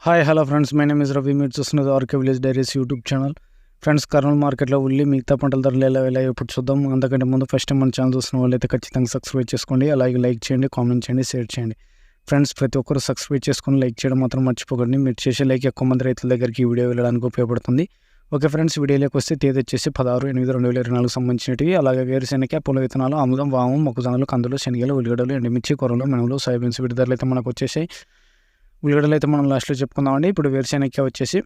Hi hello friends, my name is Ravi. మీరు చూస్తున్నది RK village diaries YouTube channel. Friends, Kurnool మార్కెట్లో ఉల్లి మిగతా పంటల ధరలు ఎలా ఇప్పుడు చూద్దాం. అంతకంటే ముందు ఫస్ట్ టైం మన ఛానల్ చూస్తున్న వాళ్ళైతే ఖచ్చితంగా సబ్స్క్రైబ్ చేసుకోండి. అలాగే లైక్ చేయండి, కామెంట్ చేయండి, షేర్ చేయండి. ఫ్రెండ్స్, ప్రతి ఒక్కరు సబ్స్క్రైబ్ చేసుకొని లైక్ చేయడం మాత్రం మర్చిపోకండి. మీరు చేసే లైక్ ఎక్కువ మంది రైతుల దగ్గరికి ఈ వీడియో వెళ్ళడానికి ఉపయోగపడుతుంది. ఓకే ఫ్రెండ్స్, వీడియోలోకి వస్తే తేదీ వచ్చేసి 16/8/2024 సంబంధించినవి. అలాగే వేరుశెనగ, పూల విత్తనాలు, ఆముదం, వాము, మొక్కజొన్నలు, కందులు, శనగలు, ఉల్లిగడ్డలు, ఎండుమిర్చి, కూరలు, మినుములు, సోయాబీన్స్ వీటి ధరలు అయితే మనకు వచ్చేసాయి. ఉల్లిగడ్డలు అయితే మనం లాస్ట్లో చెప్పుకుందామండి. ఇప్పుడు వేరుశెనగ వచ్చేసి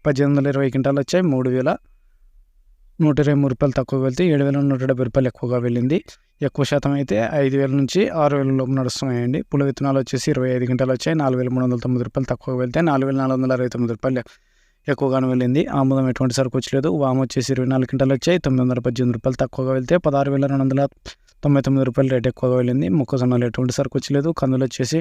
1820 క్వింటాలు వచ్చాయి. 3123 రూపాయలు తక్కువ వెళ్తే 7170 రూపాయలు ఎక్కువగా వెళ్ళింది. ఎక్కువ శాతం అయితే 5000 నుంచి 6000 లోపు నడుస్తున్నాయండి. పూల విత్తనాలు వచ్చేసి 25 క్వింటాలు వచ్చాయి. 4390 రూపాయలు తక్కువ వెళ్తే 4469 రూపాయలు ఎక్కువగానే వెళ్ళింది. ఆముదం ఎటువంటి సరుకు వచ్చలేదు. వాము వచ్చేసి 24 క్వింటాలు వచ్చాయి. 918 రూపాయలు తక్కువగా వెళ్తే 16299 రూపాయలు రేట్ ఎక్కువగా వెళ్ళింది. మొక్కజొన్నలు ఎటువంటి సరుకు వచ్చలేదు. కందులు వచ్చేసి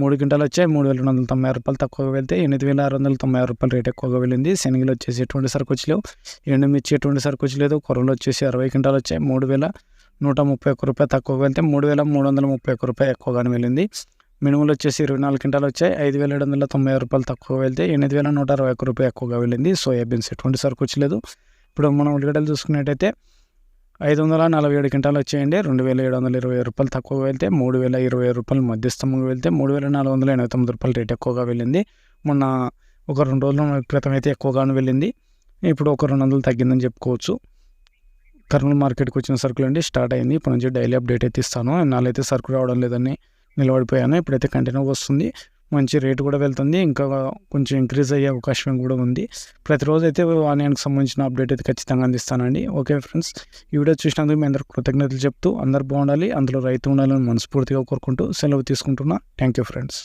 3 క్వింటాలు వచ్చాయి. 3296 రూపాయలు తక్కువగా వెళ్తే 8696 రూపాయలు రేట్ ఎక్కువగా వెళ్ళింది. శనగలు వచ్చేసి ఎటువంటి సరుకు వచ్చలేవు. ఎండుమిర్చి ఎటువంటి సరుకు వచ్చలేదు. కొర్రలు వచ్చేసి 60 క్వింటాలు వచ్చాయి. 3131 రూపాయలు తక్కువగా వెళ్తే 3331 రూపాయలు ఎక్కువగానే వెళ్ళింది. మినుములు వచ్చేసి 24 క్వింటాలు వచ్చాయి. 5796 రూపాయలు తక్కువ వెళ్తే 8161 రూపాయలు ఎక్కువగా వెళ్ళింది. సోయాబీన్స్ ఎటువంటి సరుకు వచ్చలేదు. ఇప్పుడు మనం ఉల్లిగడ్డలు చూసుకున్నట్టయితే 547 క్వింటాలు వచ్చాయండి. 2720 రూపాయలు తక్కువ వెళ్తే 3020 రూపాయలు మధ్యస్థంగా వెళ్తే 3489 రూపాయలు రేట్ ఎక్కువగా వెళ్ళింది. మొన్న ఒక 2 రోజుల క్రితం అయితే ఎక్కువగానే వెళ్ళింది. ఇప్పుడు ఒక 200 తగ్గిందని చెప్పుకోవచ్చు. కర్నూలు మార్కెట్కి వచ్చిన సరుకులు అండి స్టార్ట్ అయింది. ఇప్పుడు నుంచి డైలీ అప్డేట్ అయితే ఇస్తాను. నాలైతే సరుకు రావడం లేదని నిలబడిపోయాను. ఇప్పుడైతే కంటిన్యూగా వస్తుంది. మంచి రేటు కూడా వెళ్తుంది. ఇంకా కొంచెం ఇంక్రీజ్ అయ్యే అవకాశం కూడా ఉంది. ప్రతిరోజు అయితే ఆనియన్కి సంబంధించిన అప్డేట్ అయితే ఖచ్చితంగా అందిస్తానండి. ఓకే ఫ్రెండ్స్, ఈ వీడియో చూసినందుకు మీ అందరూ కృతజ్ఞతలు చెప్తూ అందరు బాగుండాలి, అందులో రైతు ఉండాలని మనస్ఫూర్తిగా కోరుకుంటూ సెలవు తీసుకుంటున్నా. Thank you friends.